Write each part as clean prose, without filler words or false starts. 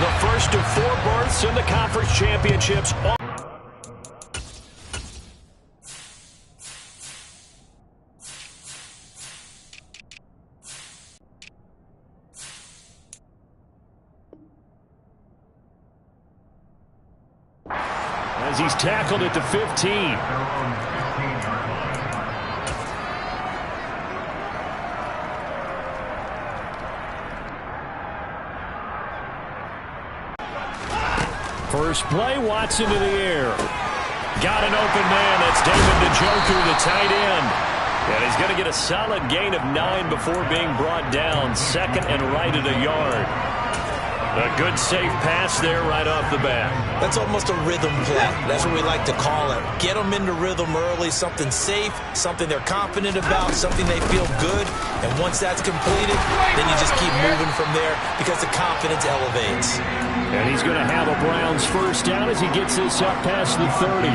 The first of 4 berths in the conference championships. As he's tackled at the 15. First play, Watson to the air. Got an open man. That's David Njoku, the tight end. And he's going to get a solid gain of 9 before being brought down. Second and right at a yard. A good safe pass there right off the bat. That's almost a rhythm play. That's what we like to call it. Get them into rhythm early, something safe, something they're confident about, something they feel good. And once that's completed, then you just keep moving from there because the confidence elevates. And he's going to have a Browns first down as he gets this up past the 30.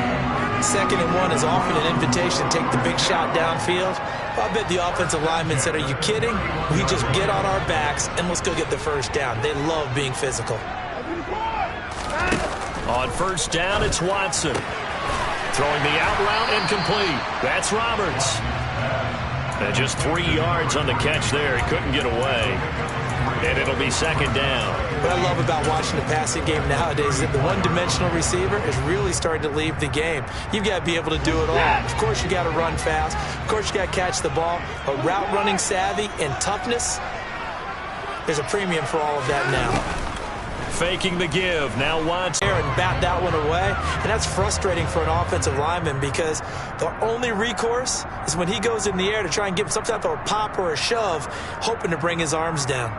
2nd and 1 is often an invitation to take the big shot downfield. I bet the offensive lineman said, are you kidding? We just get on our backs and let's go get the first down. They love being physical. On first down, it's Watson. Throwing the out route incomplete. That's Roberts. And just 3 yards on the catch there. He couldn't get away. And it'll be 2nd down. What I love about watching the passing game nowadays is that the one-dimensional receiver is really starting to leave the game. You've got to be able to do it all. Of course, you got to run fast. Of course, you got to catch the ball. But route running savvy and toughness, there's a premium for all of that now. Faking the give. Now Watson. And bat that one away. And that's frustrating for an offensive lineman because the only recourse is when he goes in the air to try and give some type of a pop or a shove, hoping to bring his arms down.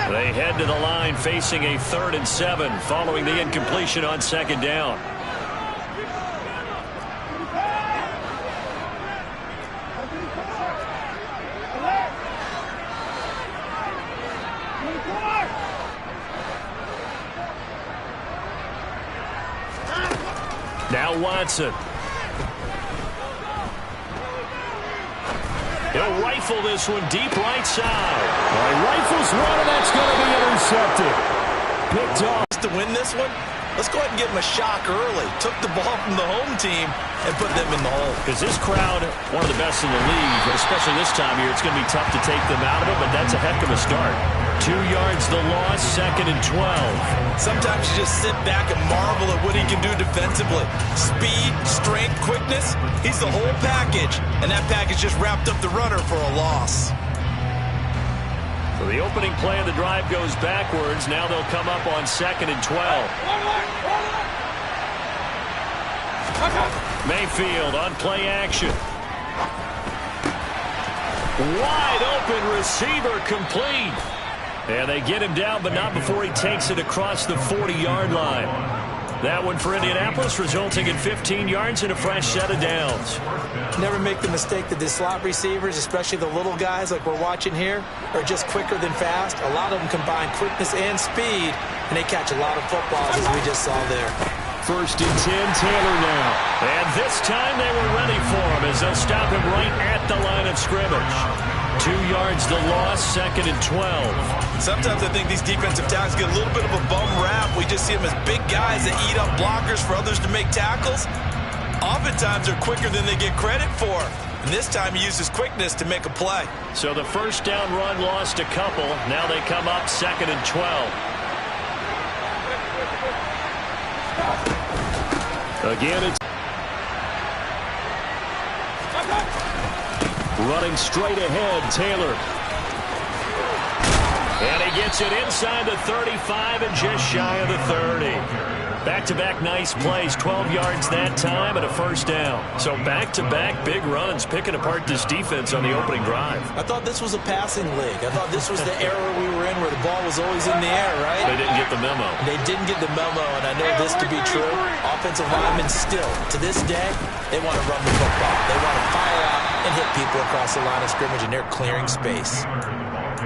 They head to the line facing a 3rd and 7 following the incompletion on 2nd down. Now Watson. He'll rifle this one deep right side. Well, he rifles one, and that's going to be intercepted. Picked off. To win this one, let's go ahead and give him a shock early. Took the ball from the home team and put them in the hole. Because this crowd, one of the best in the league, especially this time of year, it's going to be tough to take them out of it, but that's a heck of a start. 2 yards the loss, 2nd and 12. Sometimes you just sit back and marvel at what he can do defensively. Speed, strength, quickness, he's the whole package. And that package just wrapped up the runner for a loss. So the opening play of the drive goes backwards. Now they'll come up on 2nd and 12. Mayfield on play action. Wide open receiver complete. And they get him down, but not before he takes it across the 40-yard line. That one for Indianapolis, resulting in 15 yards and a fresh set of downs. Never make the mistake that the slot receivers, especially the little guys like we're watching here, are just quicker than fast. A lot of them combine quickness and speed, and they catch a lot of footballs, as we just saw there. 1st and 10, Taylor now. And this time they were ready for him as they'll stop him right at the line of scrimmage. 2 yards the loss, 2nd and 12. Sometimes I think these defensive tackles get a little bit of a bum rap. We just see them as big guys that eat up blockers for others to make tackles. Oftentimes they're quicker than they get credit for. And this time he uses quickness to make a play. So the first down run lost a couple. Now they come up 2nd and 12. Again, it's running straight ahead, Taylor. And he gets it inside the 35 and just shy of the 30. Back-to-back nice plays, 12 yards that time and a first down. So back-to-back big runs, picking apart this defense on the opening drive. I thought this was a passing league. I thought this was the era we were in where the ball was always in the air, right? They didn't get the memo. They didn't get the memo, and I know this to be true. Offensive linemen still, to this day, they want to run the football. They want to fire out and hit people across the line of scrimmage, and they're clearing space.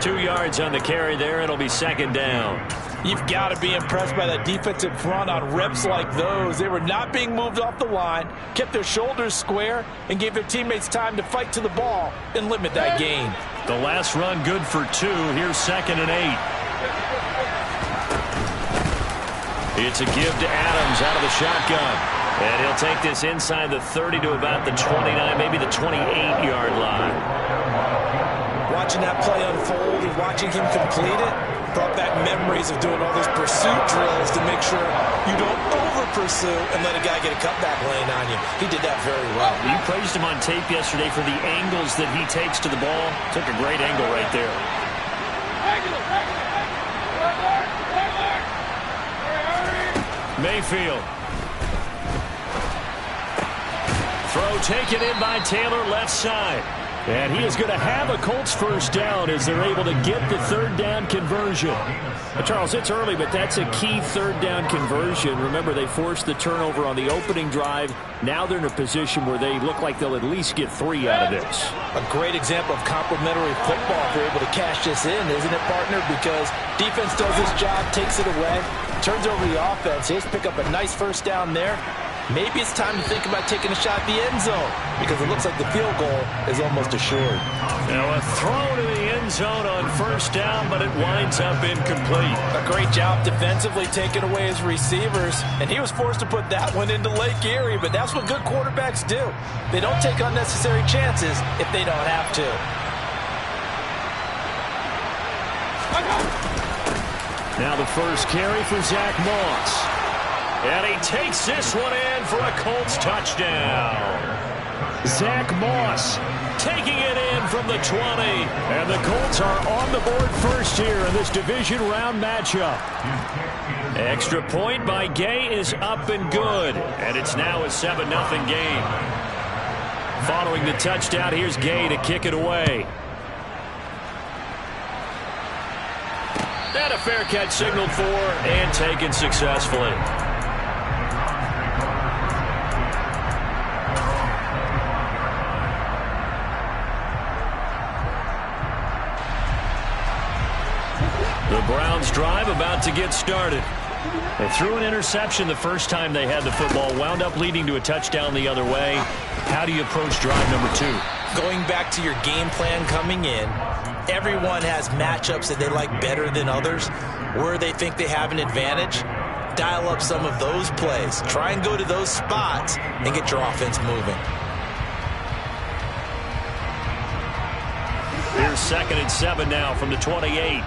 2 yards on the carry there. It'll be 2nd down. You've got to be impressed by that defensive front on reps like those. They were not being moved off the line, kept their shoulders square, and gave their teammates time to fight to the ball and limit that gain. The last run good for 2. Here's 2nd and 8. It's a give to Adams out of the shotgun. And he'll take this inside the 30 to about the 29, maybe the 28-yard line. Watching that play unfold and watching him complete it brought back memories of doing all those pursuit drills to make sure you don't over-pursue and let a guy get a cutback lane on you. He did that very well. You praised him on tape yesterday for the angles that he takes to the ball. Took a great angle right there. Mayfield. Throw taken in by Taylor, left side. And he is going to have a Colts first down as they're able to get the third down conversion. Charles, it's early, but that's a key third down conversion. Remember, they forced the turnover on the opening drive. Now they're in a position where they look like they'll at least get 3 out of this. A great example of complementary football if they're able to cash this in, isn't it, partner? Because defense does this job, takes it away, turns over the offense. Here's pick up a nice first down there. Maybe it's time to think about taking a shot at the end zone because it looks like the field goal is almost assured. Now a throw to the end zone on first down, but it winds up incomplete. A great job defensively taking away his receivers, and he was forced to put that one into Lake Erie, but that's what good quarterbacks do. They don't take unnecessary chances if they don't have to. Now the first carry for Zach Moss. And he takes this one in for a Colts touchdown. Zach Moss taking it in from the 20. And the Colts are on the board first here in this division round matchup. Extra point by Gay is up and good. And it's now a 7-0 game. Following the touchdown, here's Gay to kick it away. And a fair catch signaled for and taken successfully. The Browns drive about to get started. They threw an interception the first time they had the football, wound up leading to a touchdown the other way. How do you approach drive number 2? Going back to your game plan coming in, everyone has matchups that they like better than others, where they think they have an advantage. Dial up some of those plays. Try and go to those spots and get your offense moving. Here's 2nd and 7 now from the 28.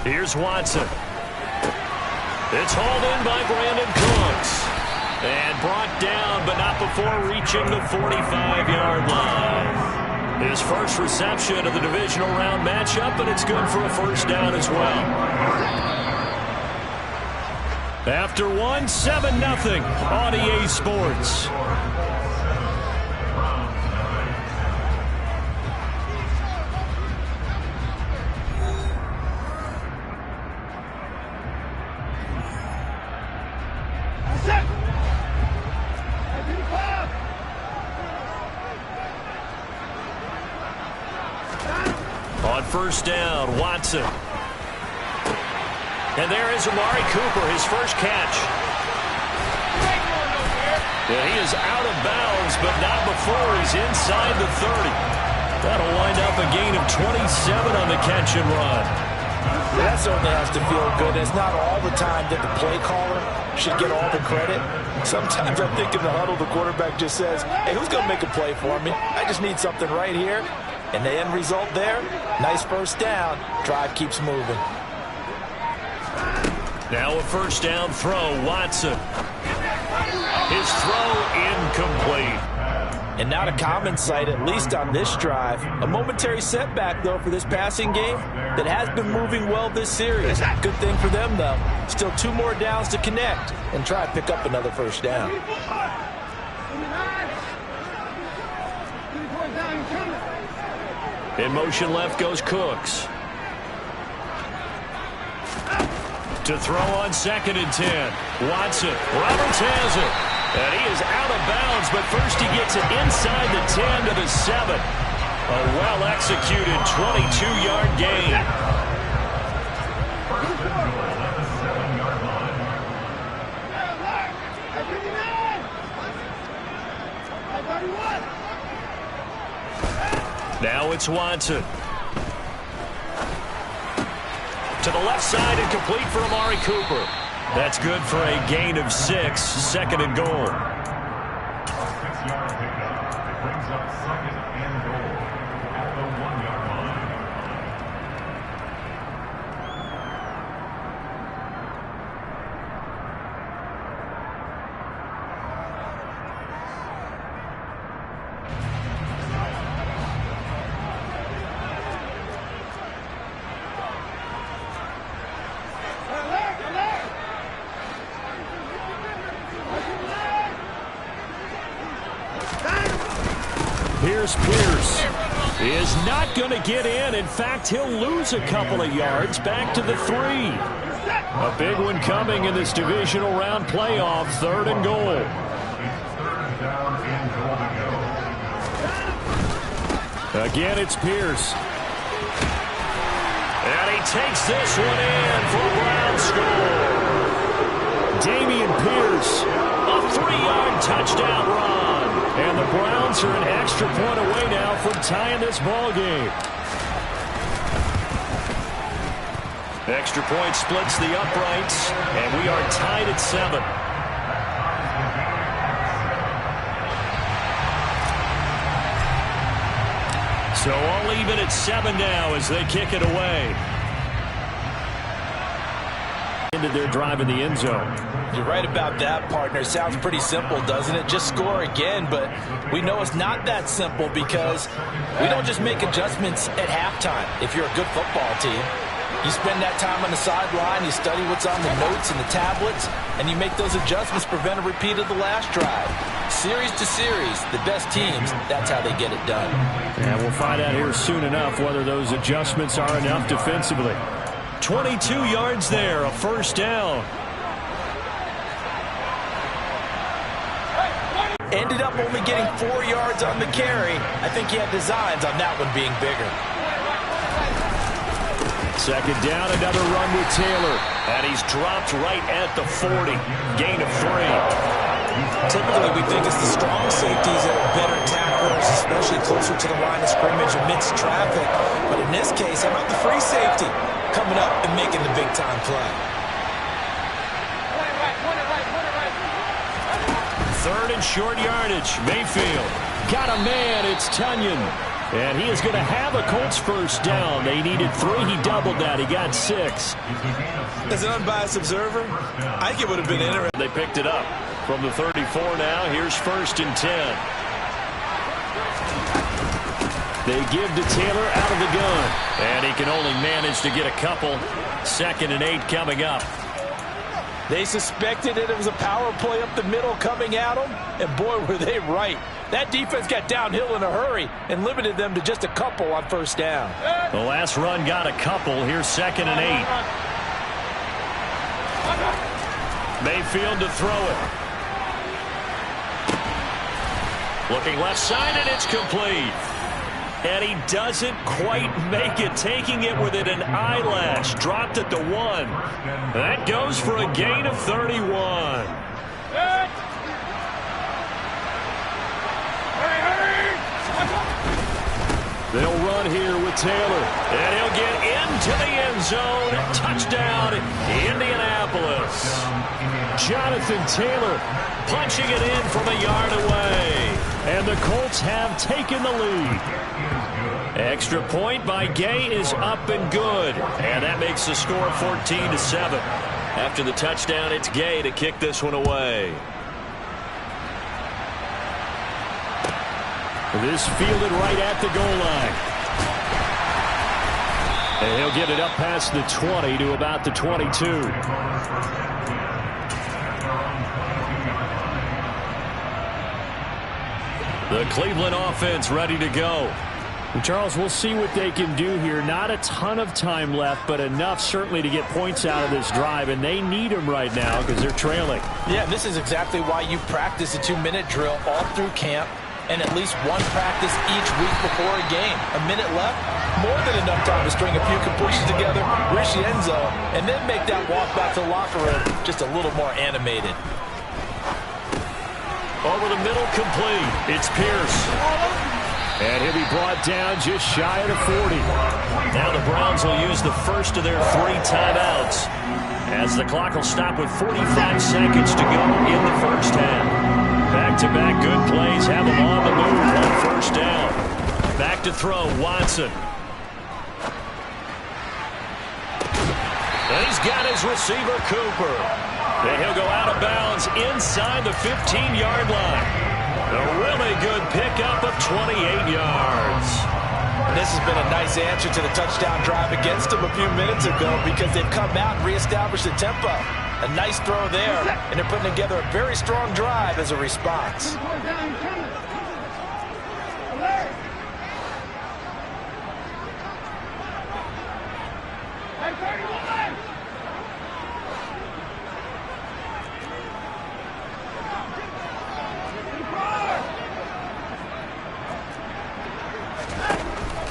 Here's Watson. It's hauled in by Brandon Cooks. And brought down, but not before reaching the 45-yard line. His first reception of the divisional round matchup, and it's good for a first down as well. After one, 7-0 on EA Sports. On first down, Watson. And there is Amari Cooper, his first catch. Yeah, he is out of bounds, but not before he's inside the 30. That'll wind up a gain of 27 on the catch and run. That certainly has to feel good. It's not all the time that the play caller should get all the credit. Sometimes I think in the huddle, the quarterback just says, hey, who's going to make a play for me? I just need something right here. And the end result there, nice first down. Drive keeps moving. Now a first down throw, Watson. His throw incomplete. And not a common sight, at least on this drive. A momentary setback, though, for this passing game that has been moving well this series. Good thing for them, though. Still 2 more downs to connect and try to pick up another first down. In motion left goes Cooks. To throw on 2nd and 10. Watson. Roberts has it. And he is out of bounds, but first he gets it inside the 10 to the 7. A well-executed 22-yard gain. Now it's Watson. To the left side and complete for Amari Cooper. That's good for a gain of 6, second and goal. 6-yard pickup. It brings up second and goal at the 1-yard line. Pierce is not going to get in. In fact, he'll lose a couple of yards back to the 3. A big one coming in this divisional round playoff, 3rd and goal. Again, it's Pierce. And he takes this one in for a Brown score. Dameon Pierce, a 3-yard touchdown run. And the Browns are an extra point away now from tying this ball game. Extra point splits the uprights, and we are tied at 7. So all even at 7 now as they kick it away. Ended their drive in the end zone. You're right about that, partner. Sounds pretty simple, doesn't it? Just score again, but we know it's not that simple because we don't just make adjustments at halftime. If you're a good football team, you spend that time on the sideline, you study what's on the notes and the tablets, and you make those adjustments, prevent a repeat of the last drive. Series to series, the best teams, that's how they get it done. And we'll find out here soon enough whether those adjustments are enough defensively. 22 yards there, a first down. Ended up only getting 4 yards on the carry. I think he had designs on that one being bigger. Second down, another run with Taylor. And he's dropped right at the 40. Gain of 3. Typically, we think it's the strong safeties that are better tacklers, especially closer to the line of scrimmage amidst traffic. But in this case, how about the free safety coming up and making the big-time play? Third and short yardage. Mayfield got a man. It's Tunyon. And he is going to have a Colts first down. They needed 3. He doubled that. He got 6. As an unbiased observer, I think it would have been interesting. They picked it up from the 34 now. Here's 1st and 10. They give to Taylor out of the gun. And he can only manage to get a couple. 2nd and 8 coming up. They suspected it was a power play up the middle coming at them, and boy, were they right. That defense got downhill in a hurry and limited them to just a couple on first down. The last run got a couple. Here's 2nd and 8. Mayfield to throw it. Looking left side, and it's complete. And he doesn't quite make it, taking it within an eyelash. Dropped at the 1. That goes for a gain of 31. They'll run here with Taylor. And he'll get into the end zone. Touchdown, Indianapolis. Jonathan Taylor punching it in from a yard away. And the Colts have taken the lead. Extra point by Gay is up and good. And that makes the score 14-7. After the touchdown, it's Gay to kick this one away. This fielded right at the goal line. And he'll get it up past the 20 to about the 22. The Cleveland offense ready to go. Charles, we'll see what they can do here. Not a ton of time left, but enough certainly to get points out of this drive, and they need them right now because they're trailing. Yeah, this is exactly why you practice a 2-minute drill all through camp and at least one practice each week before a game. A minute left, more than enough time to string a few completions together, reach the end zone, and then make that walk back to the locker room just a little more animated. Over the middle, complete. It's Pierce. And he'll be brought down just shy of the 40. Now the Browns will use the first of their 3 timeouts, as the clock will stop with 45 seconds to go in the first half. Back-to-back good plays have them on the move on first down. Back to throw, Watson. And he's got his receiver, Cooper. And he'll go out of bounds inside the 15-yard line. A really good pickup of 28 yards. And this has been a nice answer to the touchdown drive against them a few minutes ago, because they've come out and reestablished the tempo. A nice throw there, and they're putting together a very strong drive as a response.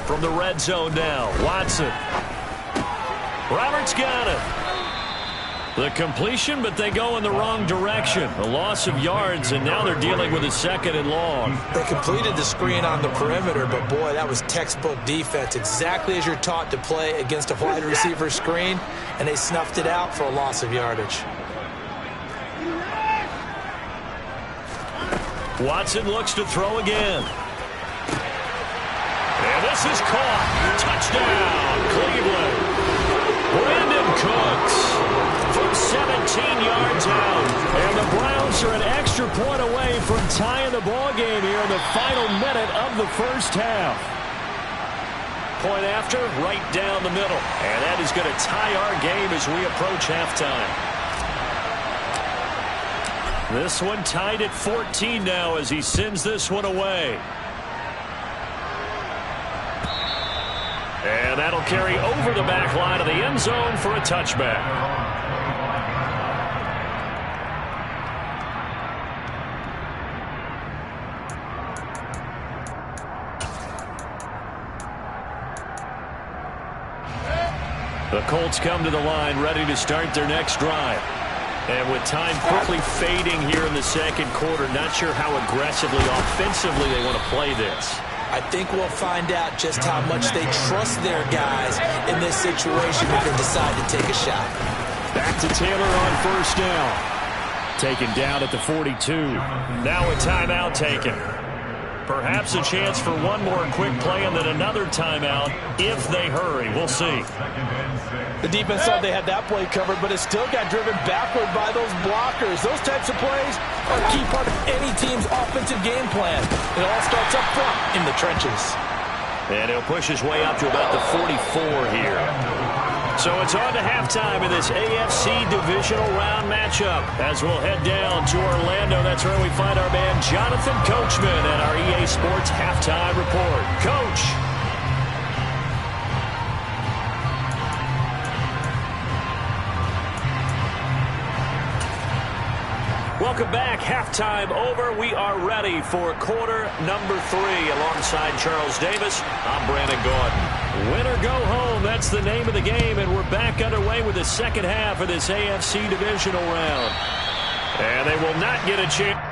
From the red zone now, Watson. Roberts got it. The completion, but they go in the wrong direction. A loss of yards, and now they're dealing with a 2nd and long. They completed the screen on the perimeter, but boy, that was textbook defense. Exactly as you're taught to play against a wide receiver screen, and they snuffed it out for a loss of yardage. Watson looks to throw again. And this is caught. Touchdown, Cleveland. Brandon Cooks from 17 yards out. And the Browns are an extra point away from tying the ball game here in the final minute of the first half. Point after, right down the middle. And that is going to tie our game as we approach halftime. This one tied at 14 now as he sends this one away. And that'll carry over the back line of the end zone for a touchback. The Colts come to the line ready to start their next drive. And with time quickly fading here in the second quarter, not sure how aggressively, offensively they want to play this. I think we'll find out just how much they trust their guys in this situation if they decide to take a shot. Back to Taylor on first down. Taken down at the 42. Now a timeout taken. Perhaps a chance for one more quick play and then another timeout if they hurry. We'll see. The defense thought they had that play covered, but it still got driven backward by those blockers. Those types of plays are a key part of any team's offensive game plan. It all starts up front in the trenches. And he'll push his way up to about the 44 here. So it's on to halftime in this AFC Divisional Round matchup. As we'll head down to Orlando, that's where we find our man Jonathan Coachman and our EA Sports Halftime Report. Coach. Welcome back. Halftime over. We are ready for quarter number 3. Alongside Charles Davis, I'm Brandon Gordon. Win or go home, that's the name of the game, and we're back underway with the second half of this AFC Divisional Round. And they will not get a chance.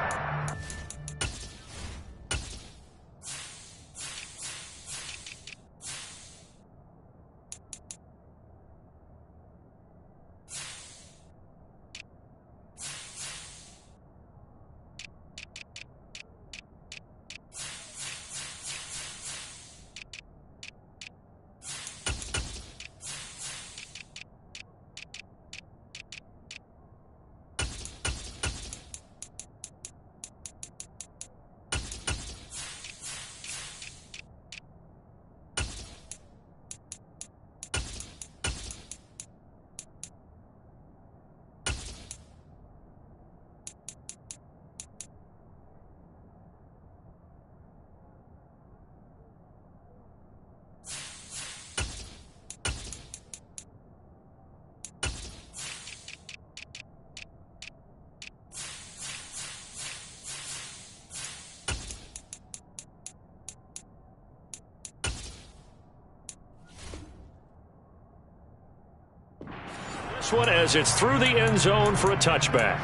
One as it's through the end zone for a touchback.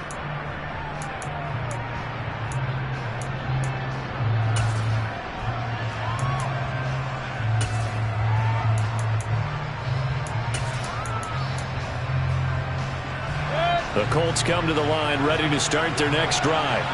The Colts come to the line ready to start their next drive.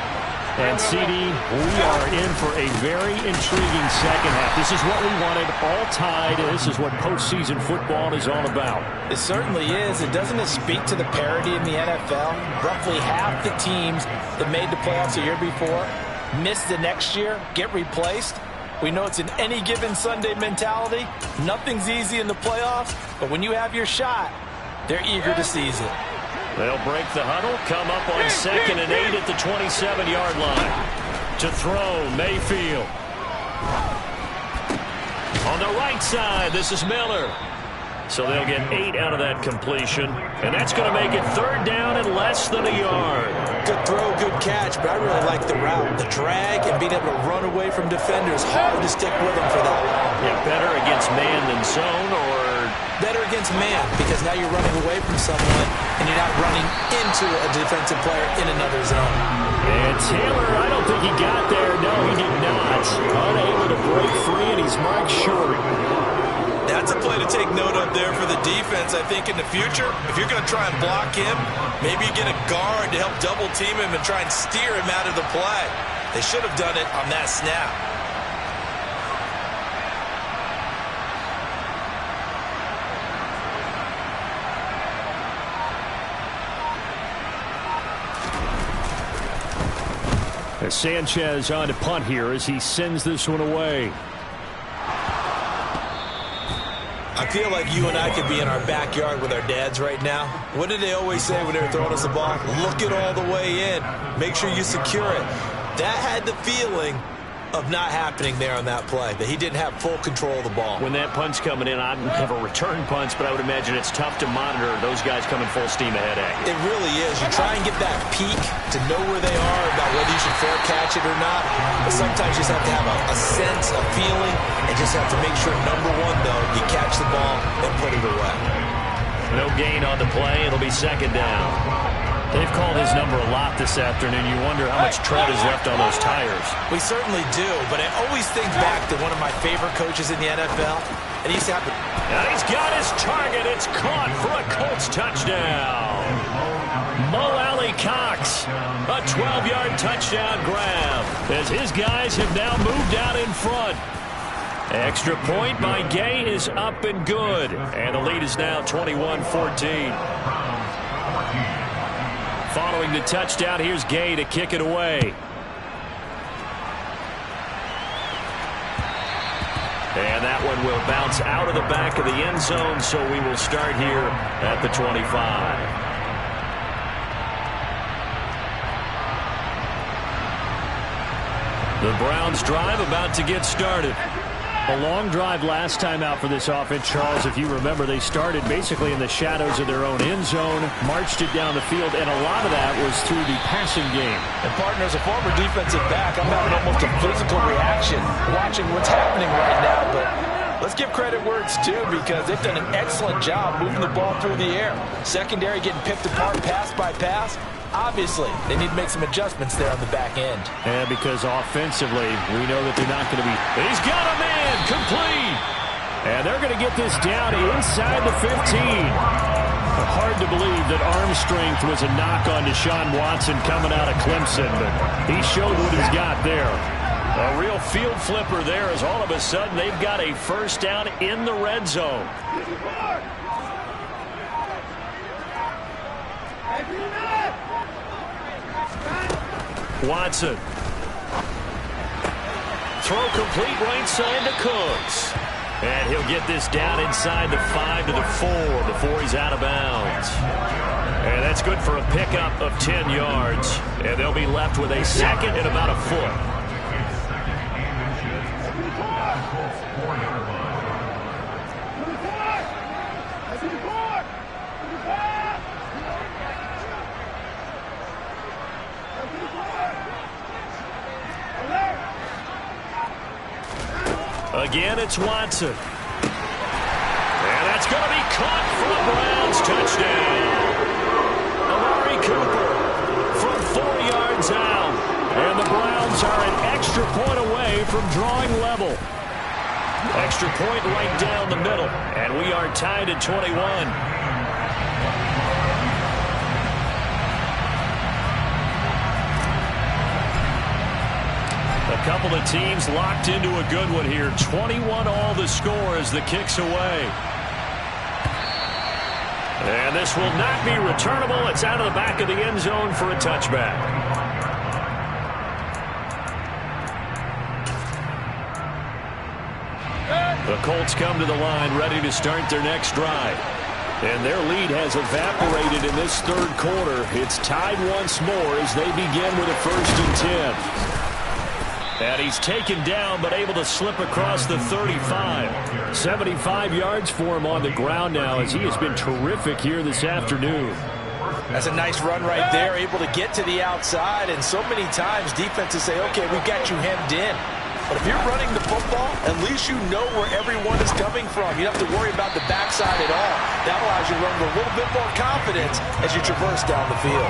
And, CD, we are in for a very intriguing second half. This is what we wanted, all tied. This is what postseason football is all about. It certainly is. And doesn't it speak to the parity in the NFL? Roughly half the teams that made the playoffs a year before miss the next year, get replaced. We know it's an any given Sunday mentality. Nothing's easy in the playoffs, but when you have your shot, they're eager to seize it. They'll break the huddle, come up on 2nd and 8 at the 27-yard line. To throw, Mayfield. On the right side, this is Miller. So they'll get 8 out of that completion. And that's going to make it 3rd down and less than a yard. Good throw, good catch, but I really like the route. The drag and being able to run away from defenders. Hard to stick with them for that long. Yeah, better against man than zone, or better against man, because now you're running away from someone and you're not running into a defensive player in another zone. And Taylor, I don't think he got there. No, he did not. Unable to break free, and he's marked short. That's a play to take note of there for the defense. I think in the future, if you're going to try and block him, maybe you get a guard to help double team him and try and steer him out of the play. They should have done it on that snap. Sanchez on to punt here as he sends this one away. I feel like you and I could be in our backyard with our dads right now. What did they always say when they were throwing us the ball? Look it all the way in. Make sure you secure it. That had the feeling of not happening there on that play, that he didn't have full control of the ball. When that punt's coming in, I have a return punch, but I would imagine it's tough to monitor those guys coming full steam ahead at you. It really is. You try and get that peek to know where they are, about whether you should fair catch it or not. But sometimes you just have to have a sense, a feeling, and just have to make sure, number one, though, you catch the ball and put it away. No gain on the play. It'll be 2nd down. They've called his number a lot this afternoon. You wonder how much tread is left on those tires. We certainly do, but I always think back to one of my favorite coaches in the NFL, and he's happy. And he's got his target. It's caught for a Colts touchdown. Mo Alley-Cox, a 12-yard touchdown grab, as his guys have now moved out in front. Extra point by Gay is up and good, and the lead is now 21-14. Following the touchdown, here's Gay to kick it away. And that one will bounce out of the back of the end zone, so we will start here at the 25. The Browns drive about to get started. A long drive last time out for this offense, Charles. If you remember, they started basically in the shadows of their own end zone, marched it down the field, and a lot of that was through the passing game. And, partner, as a former defensive back, I'm having almost a physical reaction watching what's happening right now. But let's give credit where it's due, because they've done an excellent job moving the ball through the air. Secondary getting picked apart pass by pass. Obviously, they need to make some adjustments there on the back end. And because offensively, we know that they're not going to be... He's got a man, complete! And they're going to get this down inside the 15. Hard to believe that arm strength was a knock on Deshaun Watson coming out of Clemson, but he showed what he's got there. A real field flipper there, as all of a sudden they've got a 1st down in the red zone. Watson. Throw complete right side to Cooks. And he'll get this down inside the 5 to the 4 before he's out of bounds. And that's good for a pickup of 10 yards. And they'll be left with a 2nd and about a foot. Again, it's Watson. And that's going to be caught for a Browns touchdown. Amari Cooper from 4 yards out. And the Browns are an extra point away from drawing level. Extra point right down the middle. And we are tied at 21. couple of teams locked into a good one here. 21 all the score as the kick's away. And this will not be returnable. It's out of the back of the end zone for a touchback. The Colts come to the line ready to start their next drive. And their lead has evaporated in this third quarter. It's tied once more as they begin with a 1st and 10. And he's taken down but able to slip across the 35. 75 yards for him on the ground now as he has been terrific here this afternoon. That's a nice run right there, able to get to the outside. And so many times defenses say, okay, we've got you hemmed in. But if you're running the football, at least you know where everyone is coming from. You don't have to worry about the backside at all. That allows you to run with a little bit more confidence as you traverse down the field.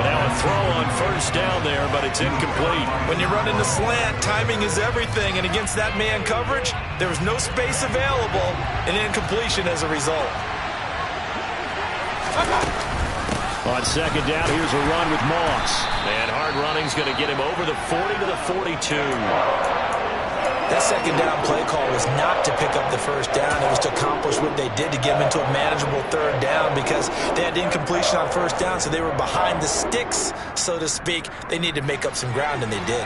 And now a throw on 1st down there, but it's incomplete. When you're running the slant, timing is everything. And against that man coverage, there was no space available, and incompletion as a result. On 2nd down, here's a run with Moss. And hard running's going to get him over the 40 to the 42. That 2nd down play call was not to pick up the 1st down. It was to accomplish what they did to get them into a manageable 3rd down because they had incompletion on 1st down, so they were behind the sticks, so to speak. They needed to make up some ground, and they did.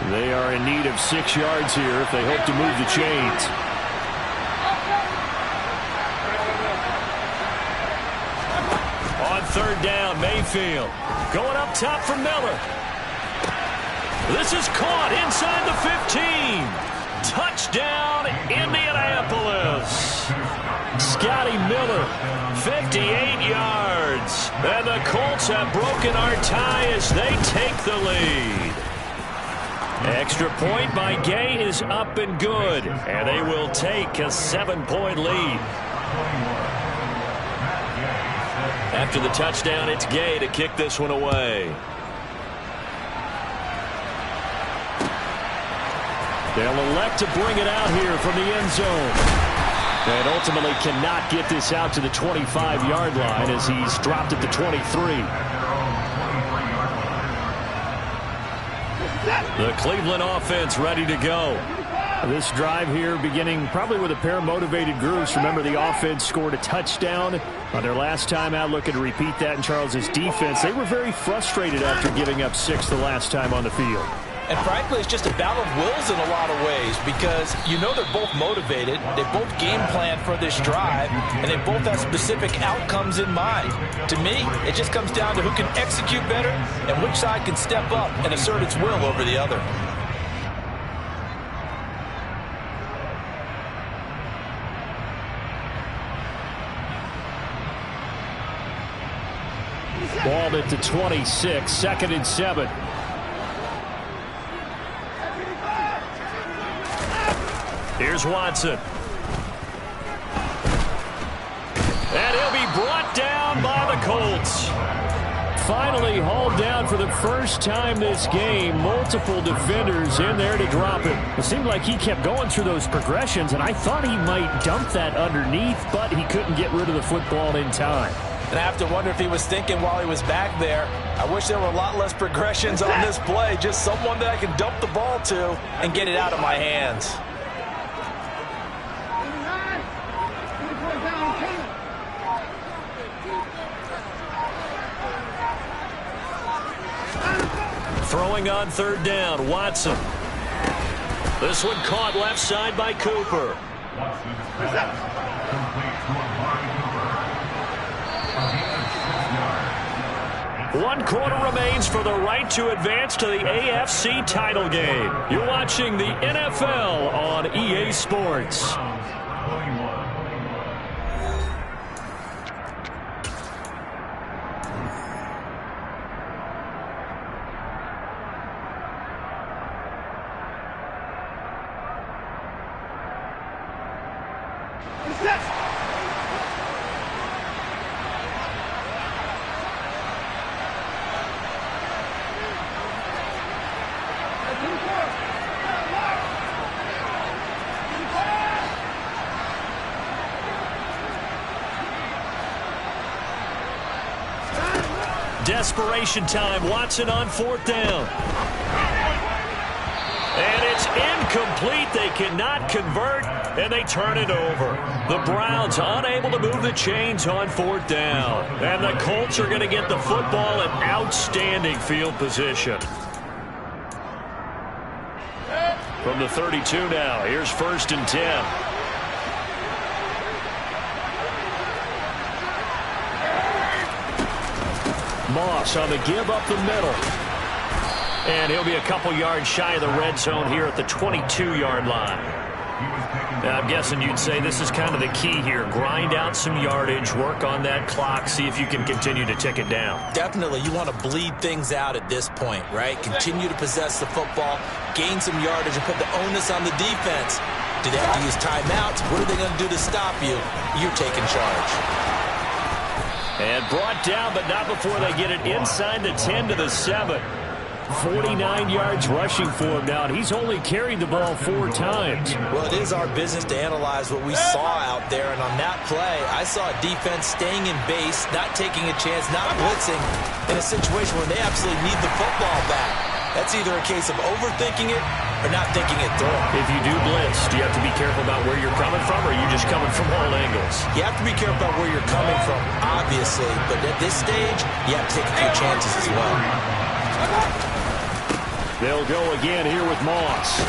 They are in need of 6 yards here if they hope to move the chains. On 3rd down, Mayfield going up top for Miller. This is caught inside the 15. Touchdown, Indianapolis. Scotty Miller, 58 yards. And the Colts have broken our tie as they take the lead. Extra point by Gay is up and good. And they will take a 7-point lead. After the touchdown, it's Gay to kick this one away. They'll elect to bring it out here from the end zone. And ultimately cannot get this out to the 25-yard line as he's dropped at the 23. The Cleveland offense ready to go. This drive here beginning probably with a pair of motivated groups. Remember, the offense scored a touchdown on their last time out. Looking to repeat that in Charles's defense. They were very frustrated after giving up 6 the last time on the field. And frankly, it's just a battle of wills in a lot of ways because you know they're both motivated. They both game plan for this drive, and they both have specific outcomes in mind. To me, it just comes down to who can execute better and which side can step up and assert its will over the other. Ball at the 26, 2nd and 7. Here's Watson. And he'll be brought down by the Colts. Finally hauled down for the first time this game. Multiple defenders in there to drop him. It seemed like he kept going through those progressions, and I thought he might dump that underneath, but he couldn't get rid of the football in time. And I have to wonder if he was thinking while he was back there, I wish there were a lot less progressions on this play. Just someone that I can dump the ball to and get it out of my hands. Throwing on 3rd down, Watson. This one caught left side by Cooper. One quarter remains for the right to advance to the AFC title game. You're watching the NFL on EA Sports. Desperation time. Watson on 4th down. incomplete. They cannot convert, and they turn it over. The Browns unable to move the chains on 4th down. And the Colts are going to get the football in outstanding field position. From the 32 now, here's 1st and 10. Moss on the give up the middle. And he'll be a couple yards shy of the red zone here at the 22-yard line. Now, I'm guessing you'd say this is kind of the key here. Grind out some yardage, work on that clock, see if you can continue to tick it down. Definitely. You want to bleed things out at this point, right? Continue to possess the football, gain some yardage, and put the onus on the defense. Do they have to use timeouts? What are they going to do to stop you? You're taking charge. And brought down, but not before they get it inside the 10 to the 7. 49 yards rushing for him now, and he's only carried the ball 4 times. Well, it is our business to analyze what we saw out there, and on that play, I saw a defense staying in base, not taking a chance, not blitzing, in a situation where they absolutely need the football back. That's either a case of overthinking it or not thinking it through. If you do blitz, do you have to be careful about where you're coming from, or are you just coming from all angles? You have to be careful about where you're coming from, obviously, but at this stage, you have to take a few chances as well. They'll go again here with Moss.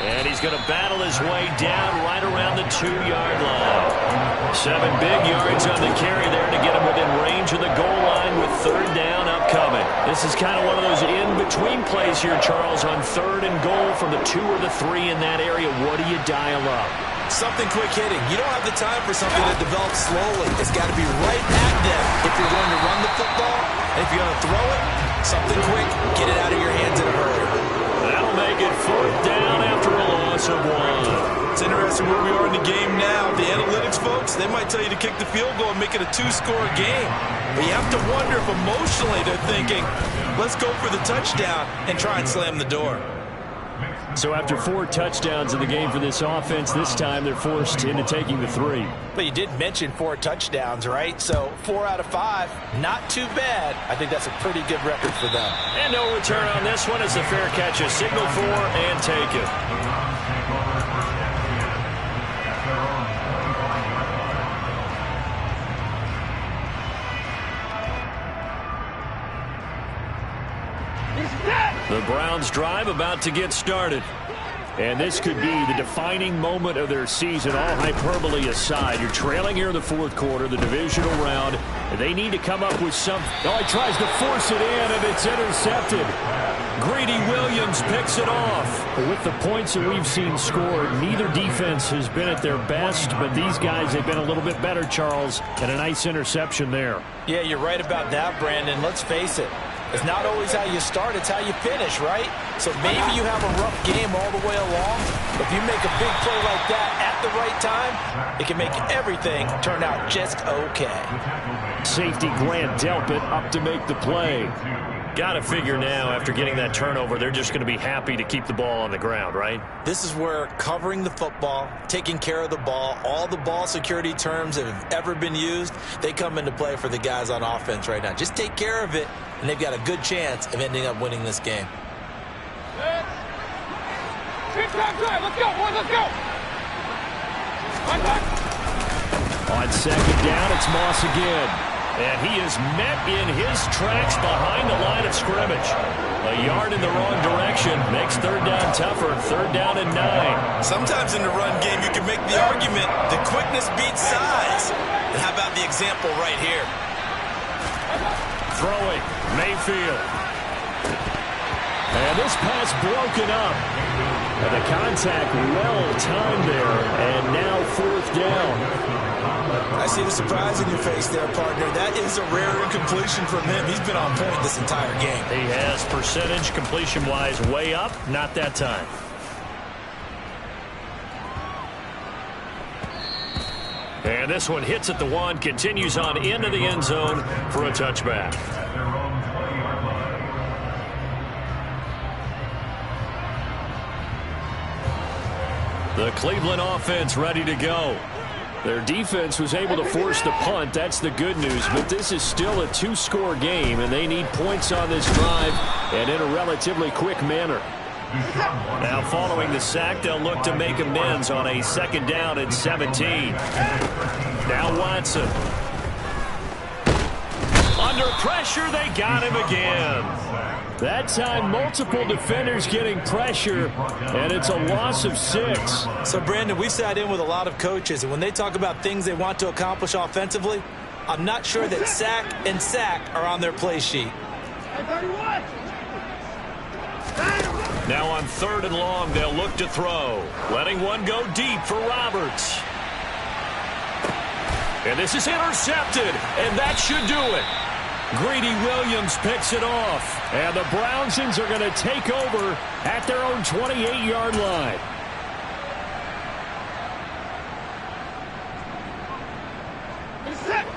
And he's going to battle his way down right around the 2-yard line. 7 big yards on the carry there to get him within range of the goal line with 3rd down upcoming. This is kind of one of those in-between plays here, Charles, on 3rd and goal from the 2 or the 3 in that area. What do you dial up? Something quick hitting. You don't have the time for something that develops slowly. It's got to be right at them if you're going to run the football. And if you're going to throw it, something quick, get it out of your hands in a hurry. That'll make it 4th down after a loss of 1. It's interesting where we are in the game now. The analytics folks, they might tell you to kick the field goal and make it a 2-score game. But you have to wonder if emotionally they're thinking, let's go for the touchdown and try and slam the door. So after 4 touchdowns in the game for this offense, this time they're forced into taking the 3. But you did mention 4 touchdowns, right? So 4 out of 5, not too bad. I think that's a pretty good record for them. And no return on this one as the fair catch is signaled for and taken. The Browns drive about to get started. And this could be the defining moment of their season, all hyperbole aside. You're trailing here in the 4th quarter, the divisional round, and they need to come up with something. Oh, he tries to force it in, and it's intercepted. Greedy Williams picks it off. But with the points that we've seen scored, neither defense has been at their best, but these guys have been a little bit better, Charles, and a nice interception there. Yeah, you're right about that, Brandon. Let's face it. It's not always how you start, it's how you finish, right? So maybe you have a rough game all the way along, but if you make a big play like that at the right time, it can make everything turn out just okay. Safety Grant Delpit up to make the play. Got to figure now, after getting that turnover, they're just going to be happy to keep the ball on the ground, right? This is where covering the football, taking care of the ball, all the ball security terms that have ever been used, they come into play for the guys on offense right now. Just take care of it, and they've got a good chance of ending up winning this game. Let's go, boys, let's go! On 2nd down, it's Moss again. And he is met in his tracks behind the line of scrimmage. A yard in the wrong direction makes 3rd down tougher. 3rd down and 9. Sometimes in the run game, you can make the argument that quickness beats size. And how about the example right here? Throwing, Mayfield. And this pass broken up. And the contact well timed there. And now 4th down. I see the surprise in your face there, partner. That is a rare incompletion from him. He's been on point this entire game. He has percentage completion-wise way up. Not that time. And this one hits at the 1, continues on into the end zone for a touchback. The Cleveland offense ready to go. Their defense was able to force the punt. That's the good news. But this is still a 2-score game, and they need points on this drive and in a relatively quick manner. Now following the sack, they'll look to make amends on a second down at 17. Now Watson. Under pressure, they got him again. That time, multiple defenders getting pressure, and it's a loss of 6. So, Brandon, we sat in with a lot of coaches, and when they talk about things they want to accomplish offensively, I'm not sure that sack and sack are on their play sheet. Now on 3rd and long, they'll look to throw. Letting one go deep for Roberts. And this is intercepted, and that should do it. Greedy Williams picks it off, and the Brownsons are going to take over at their own 28-yard line.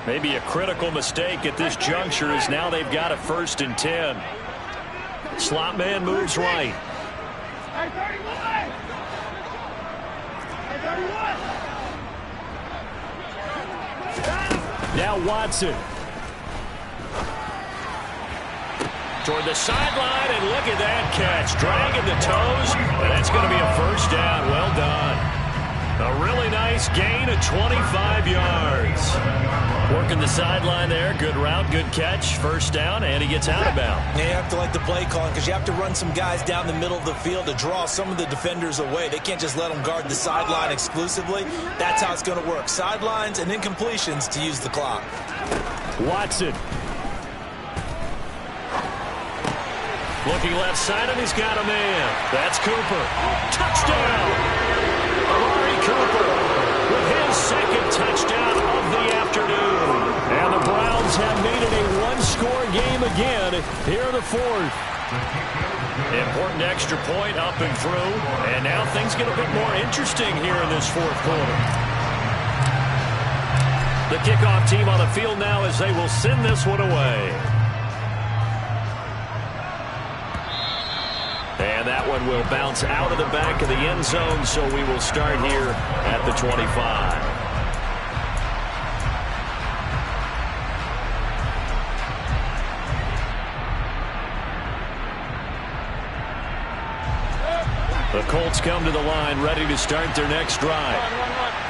Maybe a critical mistake at this juncture as now they've got a 1st and 10. Slot man moves right. Now Watson. Toward the sideline, and look at that catch. Dragging the toes, and that's going to be a 1st down. Well done. A really nice gain of 25 yards. Working the sideline there. Good route, good catch. 1st down, and he gets out of bounds. Yeah, you have to like the play calling because you have to run some guys down the middle of the field to draw some of the defenders away. They can't just let them guard the sideline exclusively. That's how it's going to work. Sidelines and incompletions to use the clock. Watson. Looking left side, and he's got a man. That's Cooper. Touchdown! Amari Cooper with his 2nd touchdown of the afternoon. And the Browns have made it a 1-score game again here in the 4th. Important extra point up and through. And now things get a bit more interesting here in this 4th quarter. The kickoff team on the field now as they will send this one away. And that one will bounce out of the back of the end zone, so we will start here at the 25. The Colts come to the line ready to start their next drive.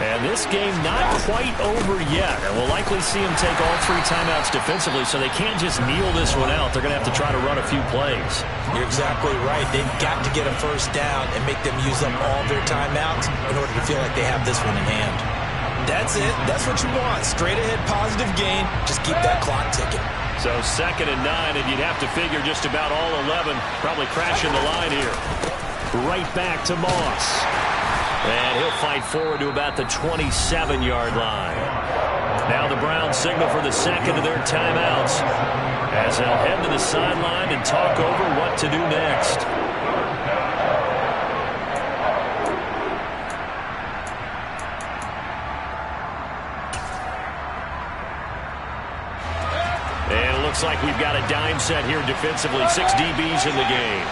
And this game not quite over yet. And we'll likely see them take all 3 timeouts defensively, so they can't just kneel this one out. They're going to have to try to run a few plays. You're exactly right. They've got to get a 1st down and make them use up all their timeouts in order to feel like they have this one in hand. That's it. That's what you want. Straight ahead positive gain. Just keep that clock ticking. So 2nd and 9, and you'd have to figure just about all 11 probably crashing the line here. Right back to Moss. And he'll fight forward to about the 27-yard line. Now the Browns signal for the 2nd of their timeouts as they'll head to the sideline and talk over what to do next. And it looks like we've got a dime set here defensively. 6 DBs in the game.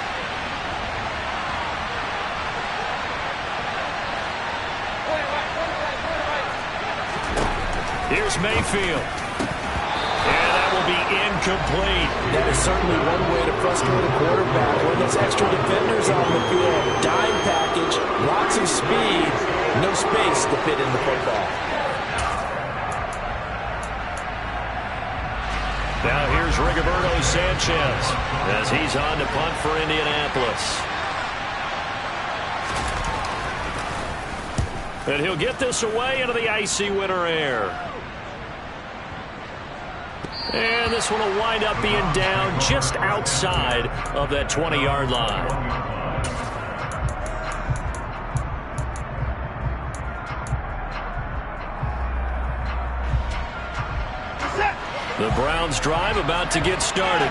Here's Mayfield. And that will be incomplete. That is certainly one way to frustrate a quarterback when there's extra defenders on the field. Dime package, lots of speed, no space to fit in the football. Now here's Rigoberto Sanchez as he's on to punt for Indianapolis. And he'll get this away into the icy winter air. And this one will wind up being down just outside of that 20-yard line. The Browns drive about to get started.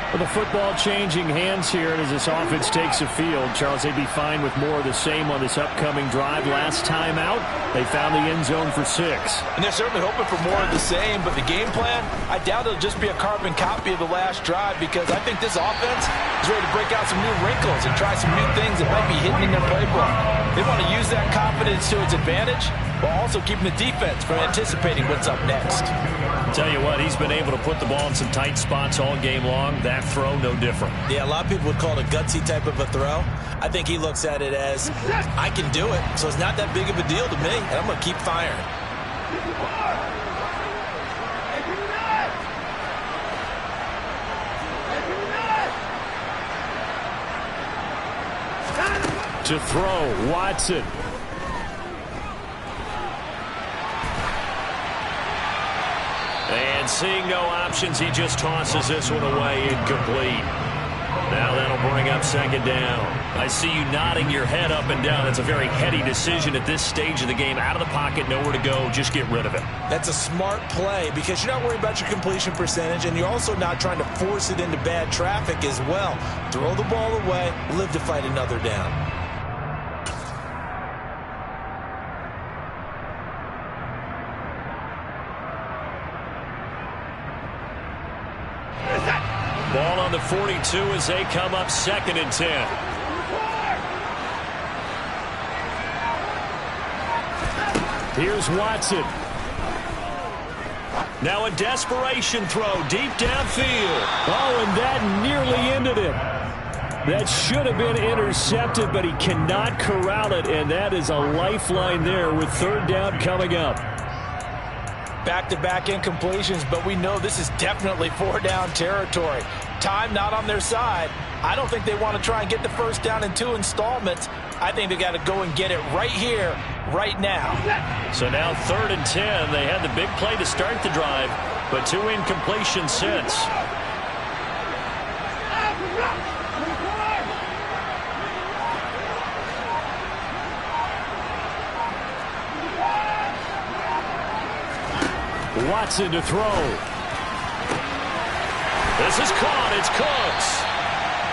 Well, the football changing hands here as this offense takes the field. Charles, they'd be fine with more of the same on this upcoming drive. Last time out, they found the end zone for 6. And they're certainly hoping for more of the same, but the game plan, I doubt it'll just be a carbon copy of the last drive because I think this offense is ready to break out some new wrinkles and try some new things that might be hidden in their playbook. They want to use that confidence to its advantage, while also keeping the defense from anticipating what's up next. Tell you what, he's been able to put the ball in some tight spots all game long. That throw, no different. Yeah, a lot of people would call it a gutsy type of a throw. I think he looks at it as, I can do it, so it's not that big of a deal to me, and I'm going to keep firing. To throw, Watson. And seeing no options, he just tosses this one away, incomplete. Now that'll bring up second down. I see you nodding your head up and down. That's a very heady decision at this stage of the game. Out of the pocket, nowhere to go. Just get rid of it. That's a smart play because you're not worried about your completion percentage, and you're also not trying to force it into bad traffic as well. Throw the ball away, live to fight another down. Ball on the 42 as they come up 2nd and 10. Here's Watson. Now a desperation throw deep downfield. Oh, and that nearly ended it. That should have been intercepted, but he cannot corral it, and that is a lifeline there with 3rd down coming up. Back-to-back incompletions, but we know this is definitely 4-down territory. Time not on their side. I don't think they want to try and get the 1st down in 2 installments. I think they got to go and get it right here, right now. So now 3rd and 10. They had the big play to start the drive, but 2 incompletions since. Watson to throw. This is caught. It's Cooks.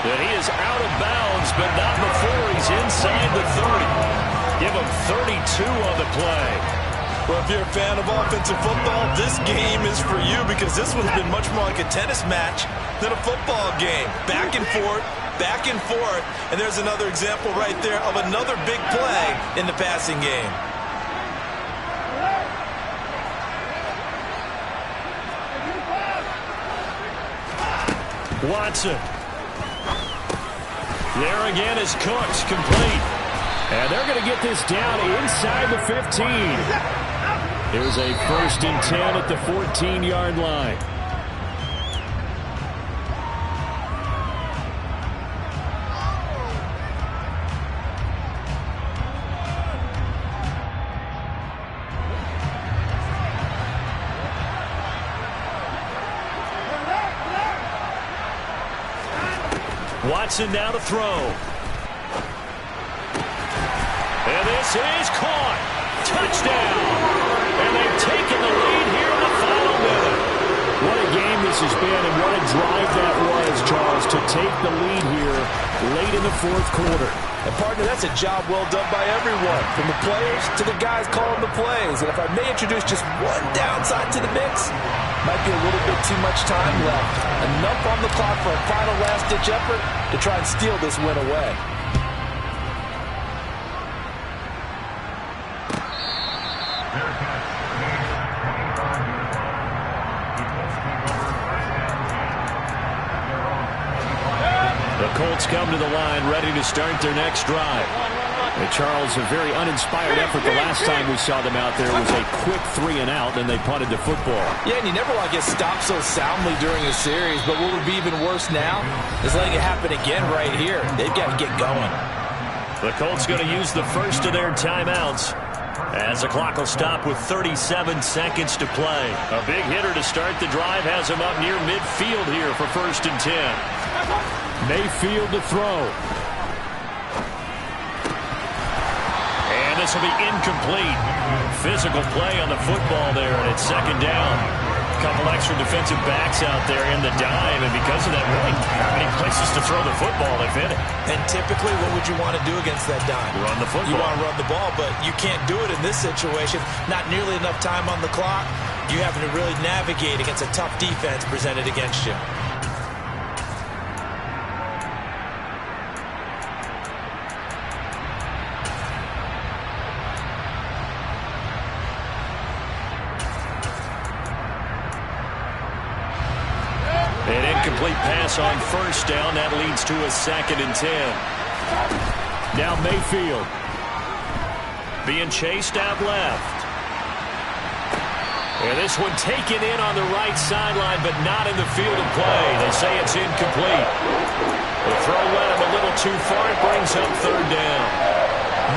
And he is out of bounds, but not before he's inside the 30. Give him 32 on the play. Well, if you're a fan of offensive football, this game is for you because this one's been much more like a tennis match than a football game. Back and forth, and there's another example right there of another big play in the passing game. Watson. There again is Cooks, complete. And they're going to get this down inside the 15. Here's a 1st and 10 at the 14-yard line. Watson now to throw. And this is caught. Touchdown. And they've taken the lead here in the final minute. What a game this has been, and what a drive that was, Charles, to take the lead here late in the 4th quarter. And, partner, that's a job well done by everyone, from the players to the guys calling the plays. And if I may introduce just one downside to the mix, might be a little bit too much time left. Enough on the clock for a final last-ditch effort to try and steal this win away. The Colts come to the line ready to start their next drive. And Charles, a very uninspired effort the last time we saw them out there was a quick 3 and out, then they punted the football. Yeah, and you never want to get stopped so soundly during a series, but what would be even worse now is letting it happen again right here. They've got to get going. The Colts going to use the first of their timeouts as the clock will stop with 37 seconds to play. A big hitter to start the drive has him up near midfield here for 1st and 10. Mayfield to throw. And this will be incomplete. Physical play on the football there, and it's 2nd down. A couple extra defensive backs out there in the dime, and because of that, really not many places to throw the football if any. And typically, what would you want to do against that dime? Run the football. You want to run the ball, but you can't do it in this situation. Not nearly enough time on the clock. You having to really navigate against a tough defense presented against you. incomplete pass on first down. That leads to a 2nd and 10. Now Mayfield being chased out left. And this one taken in on the right sideline, but not in the field of play. They say it's incomplete. The throw led him a little too far. It brings up 3rd down.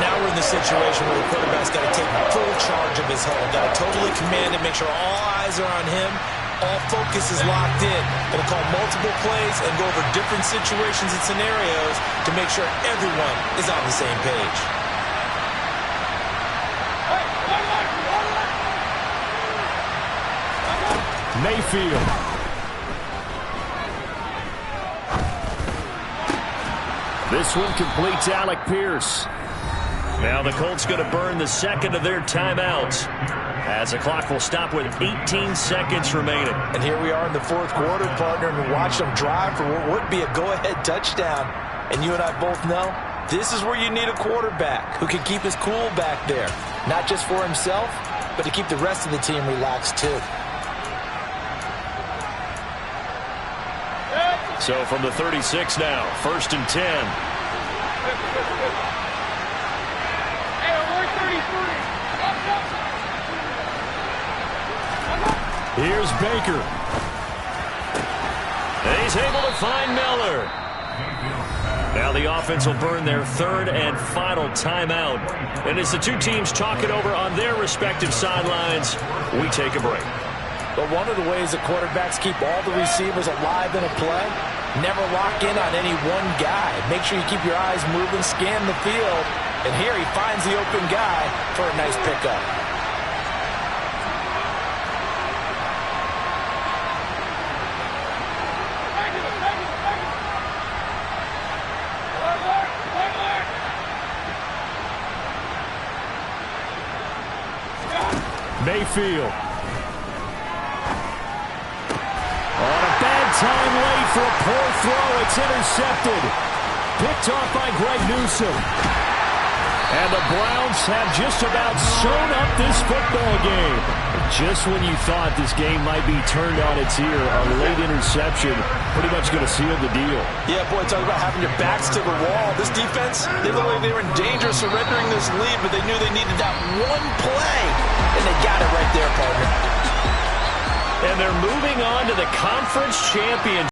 Now we're in the situation where the quarterback's got to take full charge of his huddle. Got to totally command it, make sure all eyes are on him. All focus is locked in. Going to call multiple plays and go over different situations and scenarios to make sure everyone is on the same page. Mayfield. This one completes Alec Pierce. Now the Colts going to burn the 2nd of their timeouts as the clock will stop with 18 seconds remaining. And here we are in the 4th quarter, partner, and we watch them drive for what would be a go-ahead touchdown. And you and I both know this is where you need a quarterback who can keep his cool back there. Not just for himself, but to keep the rest of the team relaxed too. So from the 36 now, 1st and 10. Here's Baker. And he's able to find Miller. Now the offense will burn their 3rd and final timeout. And as the two teams talk it over on their respective sidelines, we take a break. But one of the ways that quarterbacks keep all the receivers alive in a play, never lock in on any one guy. Make sure you keep your eyes moving, scan the field. And here he finds the open guy for a nice pickup. Mayfield. On a bad time late for a poor throw. It's intercepted. Picked off by Greg Newsome. And the Browns have just about sewn up this football game. Just when you thought this game might be turned on its ear, a late interception pretty much going to seal the deal. Yeah, boy, talk about having your backs to the wall. This defense, they looked like they were in danger of surrendering this lead, but they knew they needed that one play, and they got it right there, partner. And they're moving on to the conference championship.